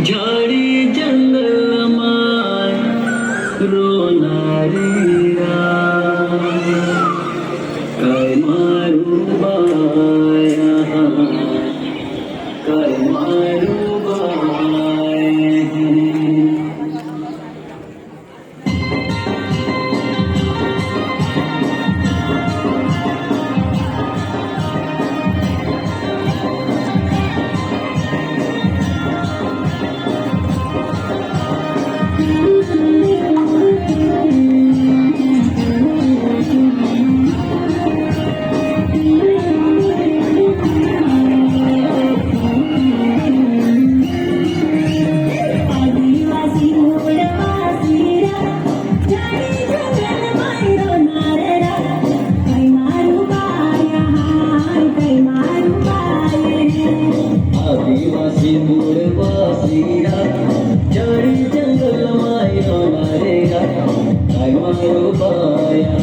झाडी जंगलमाय रोणारी काय मारू बाया काय मारू बाया आदिवासी मूळवासीरा झाडी जंगलमाय रोणारेरा काय मारू बाया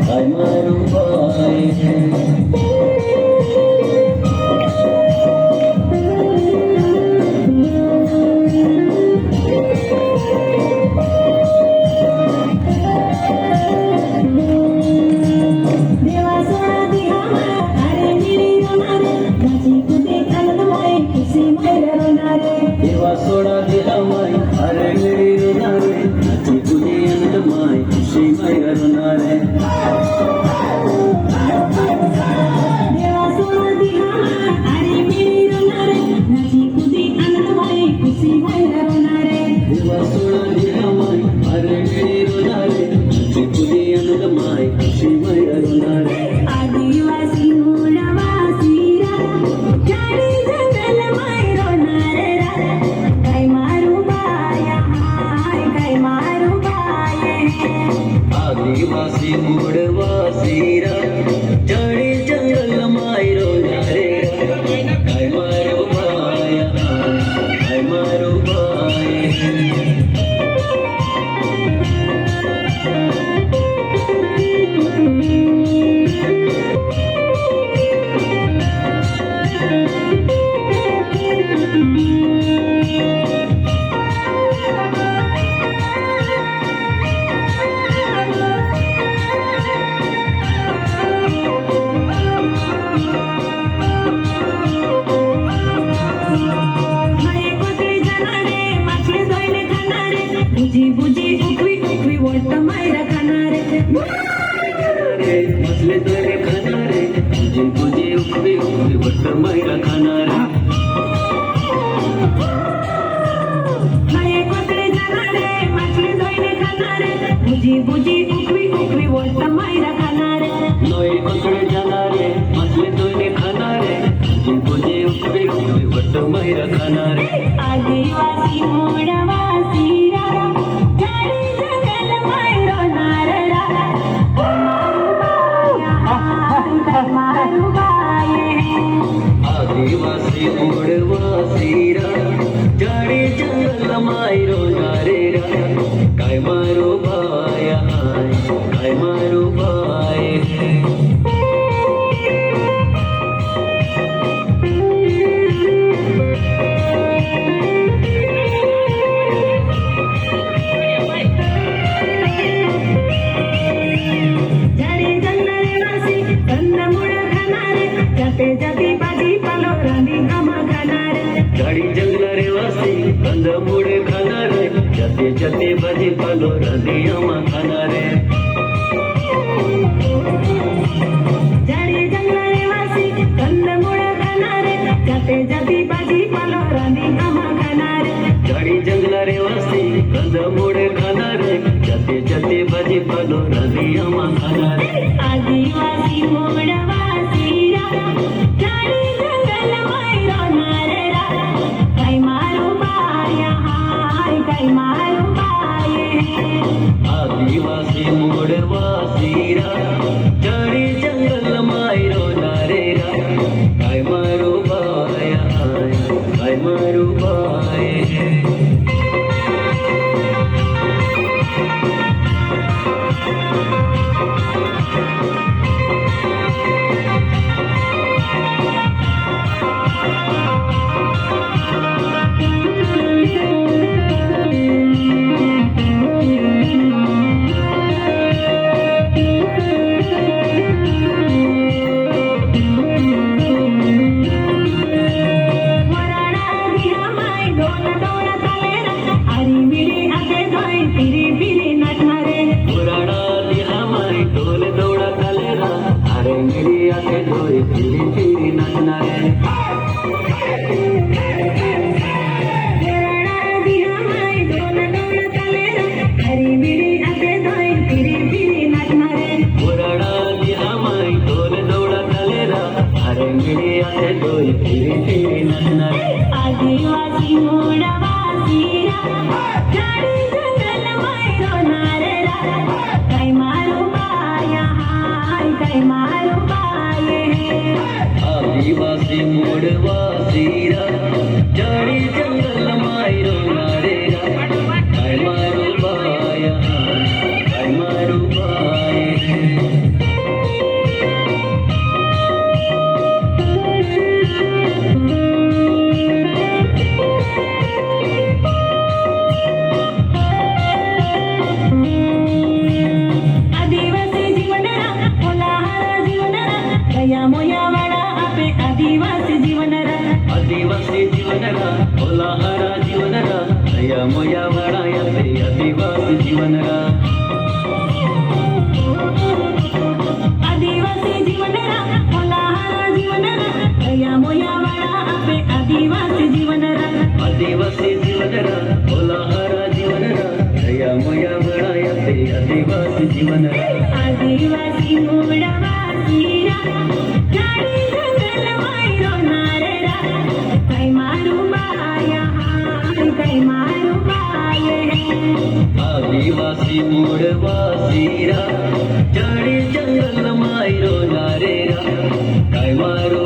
काय मारू बाया देवा सोडा दिला माय अरे मिळी रोणारे नाची तुझे अंत माय खुशी माय रोणारे देवा सोडा दिला अरे मिळी रोणारे नाची तुझे अंत माय खुशी माय रोणारे देवा सोडा दिला माय अरे मिळी रोणारे नाची तुझे अंत माय खुशी माय रोणारे आदिवासी मूळवासीरा झाडी जंगलमाय रोणारे काय मारू बाया काय मारू बाये आदिवासी मूळवासीरा झाडी जंगलमाय रोणारेरा काय मारू बाया काय मारू बाया बुझी बुझी उकवी उकवी वोट मायरा खाणारे मसले तोरे खाणारे तुझे तुझे उकवी उकवी वट मायरा खाणारे माये कोकणे जाणारे माछली धोईने खाणारे बुझी बुझी उकवी उकवी वोट मायरा खाणारे नोई कोकणे जाणारे मसले तोरे खाणारे तुझे तुझे उकवी उकवी वट मायरा खाणारे आदिवासी मूळवासीरा झाडी जंगलमाय रोणारेरा काय मारू बाये आदिवासी मूळवासीरा झाडी जंगलमाय रोणारेरा काय मारू बाया काय मारू बाया झाडी जंगलवासी कंदमुळ खाणारे जाते जाती भाजीपालो रांधी आम्हा खाणारे झाडी जंगलारे वासी कंदमुळे खाणारे जाते जाते भाजीपालो राधी आम्हा खाणारे झाडी जंगलवासी कंदमुळ खाणारे जाते जाती भाजीपालो रांधी आम्हा खाणारे झाडी जंगलारे वासी कंदमुळे खाणारे जाते जाते भाजीपालो राधी आम्हा खाणारे आदिवासी मूळवासीरा झाडी जंगलमाय रोणारेरा काय मारू बाया काय मारू बाये आदिवासी मूळवासीरा झाडी जंगलमाय रोणारेरा काय मारू बाया काय मारू बाया आदिवासी मूळवासी झाडी जंगल मायरो नारेरा काय मारू बाया हाय काय मारू बाये आदिवासी मूळवासीरा झाडी जंगल मायरो नारेरा काय मारू बाया काय मारू बाये आदिवासी जीवनरा कोलाहल जीवनरा दया मोया वाडा आपे आदिवासी जीवनरा आदिवासी जीवनरा कोलाहरा जीवनरा दया मोया वाडा याचे आदिवासी जीवनरा आदिवासी जीवनरा कोलाहल जीवनरा दया मोया वाडा आपे आदिवासी जीवनरा आदिवासी जीवनरा कोलाहरा जीवनरा दया मोया वाडा याचे आदिवासी जीवनरा आदिवासी मूळवासीरा झाडी जंगल मायरो नारेरा काय मारू बाया हाय काय मारू बाये आदिवासी मूळवासीरा झाडी जंगल मायरो नारेरा काय मारू